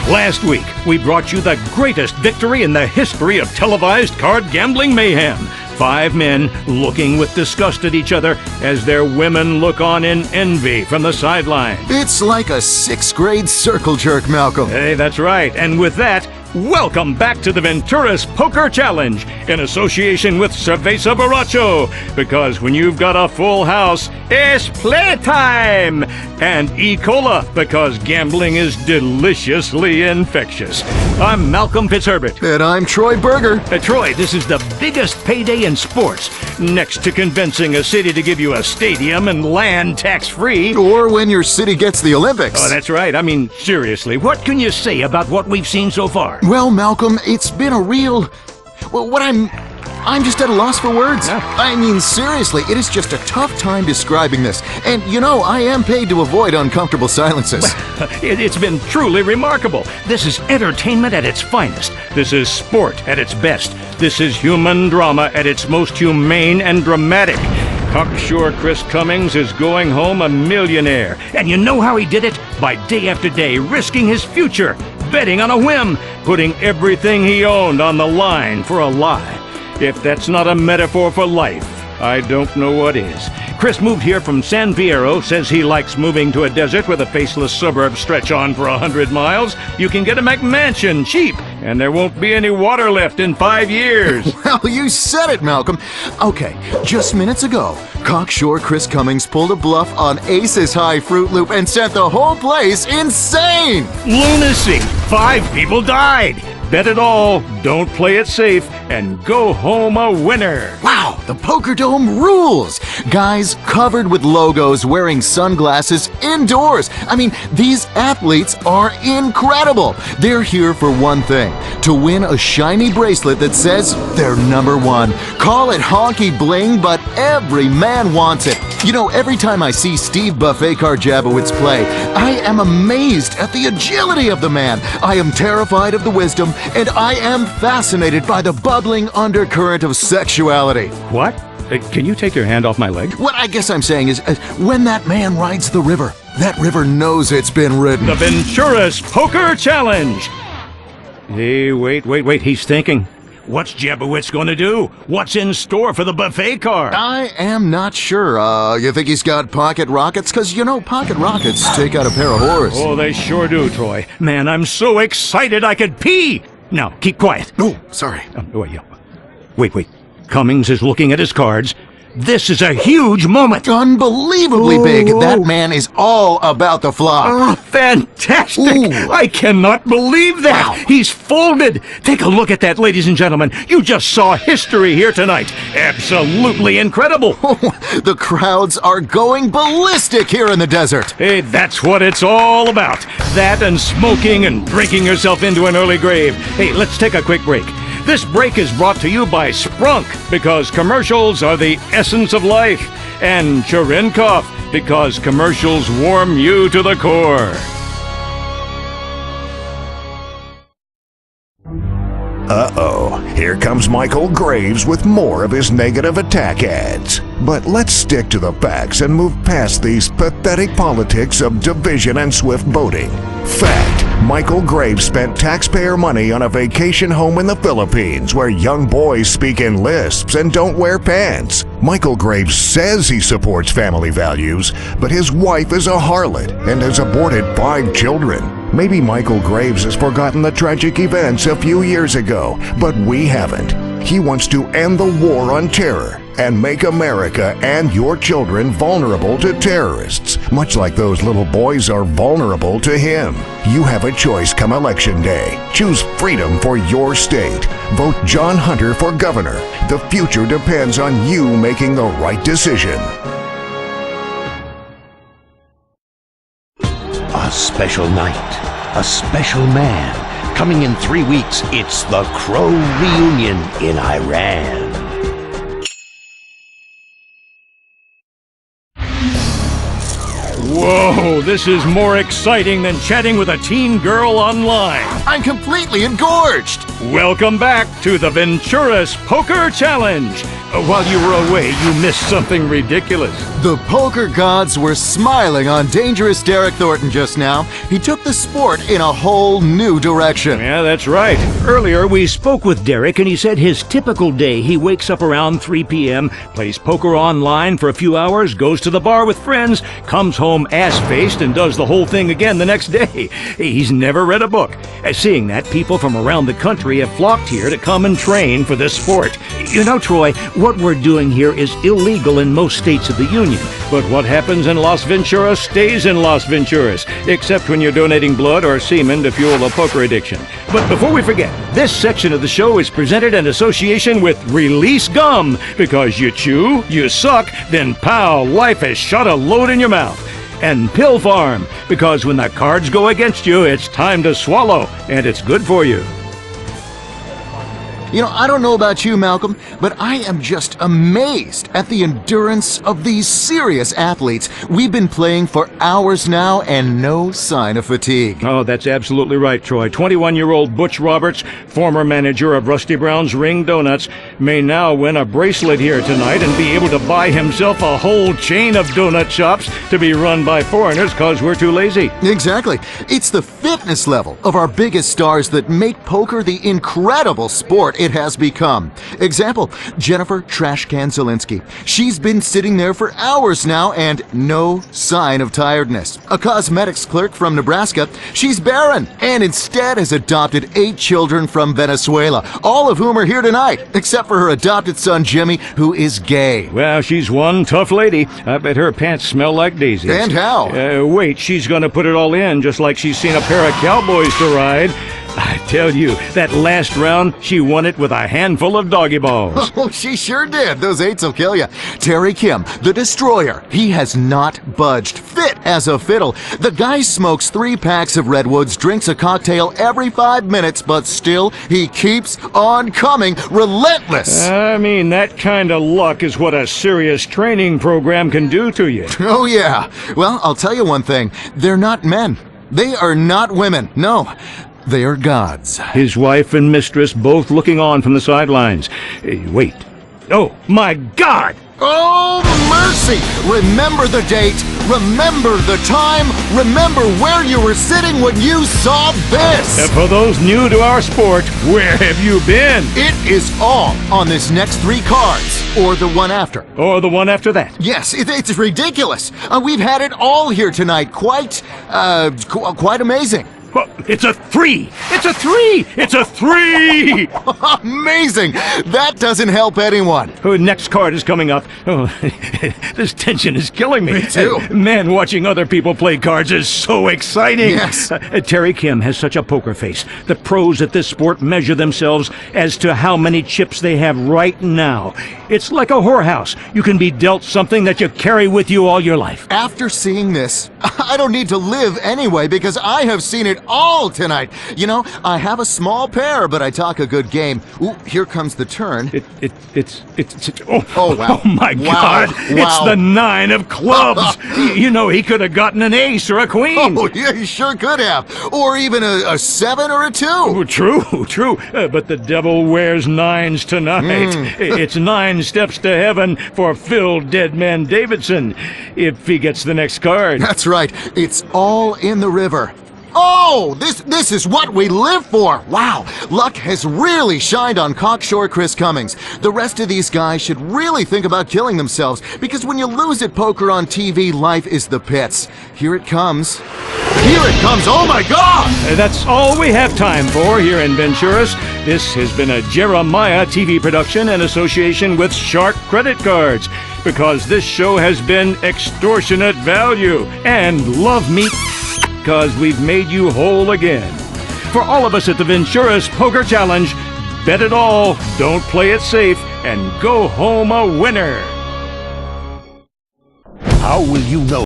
Last week, we brought you the greatest victory in the history of televised card gambling mayhem. 5 men looking with disgust at each other as their women look on in envy from the sideline. It's like a 6th grade circle jerk, Malcolm. Hey, that's right. And with that, welcome back to the Ventura's Poker Challenge in association with Cerveza Borracho. Because when you've got a full house, it's playtime! And E. Cola, because gambling is deliciously infectious. I'm Malcolm Fitzherbert. And I'm Troy Berger. Troy, this is the biggest payday in sports, next to convincing a city to give you a stadium and land tax-free. Or when your city gets the Olympics. Oh, that's right. I mean, seriously, what can you say about what we've seen so far? Well, Malcolm, it's been a real... Well, I'm just at a loss for words. Yeah. I mean, seriously, it is just a tough time describing this. And, you know, I am paid to avoid uncomfortable silences. It's been truly remarkable. This is entertainment at its finest. This is sport at its best. This is human drama at its most humane and dramatic. Cocksure Chris Cummings is going home a millionaire. And you know how he did it? By day after day, risking his future, betting on a whim, putting everything he owned on the line for a lie. If that's not a metaphor for life, I don't know what is. Chris moved here from San Fierro, says he likes moving to a desert where the faceless suburbs stretch on for 100 miles. You can get a McMansion cheap, and there won't be any water left in 5 years. Well, you said it, Malcolm. Okay, just minutes ago, cocksure Chris Cummings pulled a bluff on Ace's High Fruit Loop and sent the whole place insane! Lunacy! 5 people died! Bet it all, don't play it safe, and go home a winner. Wow, the Poker Dome rules! Guys covered with logos wearing sunglasses indoors. I mean, these athletes are incredible. They're here for one thing, to win a shiny bracelet that says they're #1. Call it honky bling, but every man wants it. You know, every time I see Steve Buffet Karjabowicz play, I am amazed at the agility of the man. I am terrified of the wisdom, and I am fascinated by the bubbling undercurrent of sexuality. What? Can you take your hand off my leg? What I guess I'm saying is, when that man rides the river, that river knows it's been ridden. The Ventura's Poker Challenge! Hey, wait, he's thinking. What's Jabowitz going to do? What's in store for the buffet car? I am not sure. You think he's got pocket rockets? Because, you know, pocket rockets take out a pair of whores. Oh, they sure do, Troy. Man, I'm so excited I could pee! Now, keep quiet. Oh, sorry. Wait. Cummings is looking at his cards. This is a huge moment! Unbelievably big. That man is all about the flop. Oh, fantastic! Ooh. I cannot believe that! Wow. He's folded! Take a look at that, ladies and gentlemen. You just saw history here tonight. Absolutely incredible! The crowds are going ballistic here in the desert. Hey, that's what it's all about. That and smoking and drinking yourself into an early grave. Hey, let's take a quick break. This break is brought to you by Sprunk, because commercials are the essence of life, and Cherenkov, because commercials warm you to the core. Uh-oh, here comes Michael Graves with more of his negative attack ads. But let's stick to the facts and move past these pathetic politics of division and swift boating. Fact, Michael Graves spent taxpayer money on a vacation home in the Philippines where young boys speak in lisps and don't wear pants. Michael Graves says he supports family values, but his wife is a harlot and has aborted 5 children. Maybe Michael Graves has forgotten the tragic events a few years ago, but we haven't. He wants to end the war on terror and make America and your children vulnerable to terrorists, much like those little boys are vulnerable to him. You have a choice come Election Day. Choose freedom for your state. Vote John Hunter for governor. The future depends on you making the right decision. A special night, a special man. Coming in 3 weeks, it's the Crow Reunion in Iran. Whoa, this is more exciting than chatting with a teen girl online. I'm completely engorged. Welcome back to the Ventura's Poker Challenge. While you were away, you missed something ridiculous. The poker gods were smiling on dangerous Derek Thornton just now. He took the sport in a whole new direction. Yeah, that's right. Earlier, we spoke with Derek, and he said his typical day, he wakes up around 3 p.m., plays poker online for a few hours, goes to the bar with friends, comes home ass-faced, and does the whole thing again the next day. He's never read a book. Seeing that, people from around the country have flocked here to come and train for this sport. You know, Troy, what we're doing here is illegal in most states of the Union. But what happens in Las Venturas stays in Las Venturas, except when you're donating blood or semen to fuel a poker addiction. But before we forget, this section of the show is presented in association with Release Gum, because you chew, you suck, then pow, life has shot a load in your mouth. And Pill Farm, because when the cards go against you, it's time to swallow, and it's good for you. You know, I don't know about you, Malcolm, but I am just amazed at the endurance of these serious athletes. We've been playing for hours now and no sign of fatigue. Oh, that's absolutely right, Troy. 21-year-old Butch Roberts, former manager of Rusty Brown's Ring Donuts, may now win a bracelet here tonight and be able to buy himself a whole chain of donut shops to be run by foreigners because we're too lazy. Exactly. It's the fitness level of our biggest stars that make poker the incredible sport it has become. Example, Jennifer Trashcan Zielinski. She's been sitting there for hours now and no sign of tiredness. A cosmetics clerk from Nebraska, she's barren and instead has adopted 8 children from Venezuela, all of whom are here tonight, except for her adopted son Jimmy, who is gay. Well, she's one tough lady. I bet her pants smell like daisies. And how? Wait, she's gonna put it all in, just like she's seen a pair of cowboys to ride. I tell you, that last round, she won it with a handful of doggy balls. Oh, she sure did. Those 8s will kill you. Terry Kim, the destroyer. He has not budged. Fit as a fiddle. The guy smokes 3 packs of Redwoods, drinks a cocktail every 5 minutes, but still, he keeps on coming. Relentless. I mean, that kind of luck is what a serious training program can do to you. Oh, yeah. Well, I'll tell you one thing. They're not men. They are not women. No. They are gods. His wife and mistress both looking on from the sidelines. Wait. Oh, my God! Oh, mercy! Remember the date. Remember the time. Remember where you were sitting when you saw this. For those new to our sport, where have you been? It is all on this next 3 cards. Or the one after. Or the one after that. Yes, it's ridiculous. We've had it all here tonight. Quite amazing. Well, it's a 3! It's a 3! It's a 3! Amazing! That doesn't help anyone. Oh, next card is coming up. Oh, this tension is killing me. Me too. Man, watching other people play cards is so exciting. Yes. Terry Kim has such a poker face. The pros at this sport measure themselves as to how many chips they have right now. It's like a whorehouse. You can be dealt something that you carry with you all your life. After seeing this, I don't need to live anyway because I have seen it all tonight. You know, I have a small pair, but I talk a good game. Ooh, here comes the turn. Oh, wow. Oh, my God. Wow. It's the 9 of clubs. You know, he could have gotten an ace or a queen. Oh, yeah, you sure could have. Or even a 7 or a 2. Oh, true. But the devil wears 9s tonight. It's 9 steps to heaven for Phil Deadman Davidson, if he gets the next card. That's right. It's all in the river. Oh, this is what we live for. Wow, luck has really shined on Cocksure Chris Cummings. The rest of these guys should really think about killing themselves because when you lose at poker on TV, life is the pits. Here it comes. Here it comes. Oh, my God. That's all we have time for here in Venturas. This has been a Jeremiah TV production in association with Shark Credit Cards, because this show has been extortionate value, and love me because we've made you whole again. For all of us at the Venturas Poker Challenge, bet it all, don't play it safe, and go home a winner. How will you know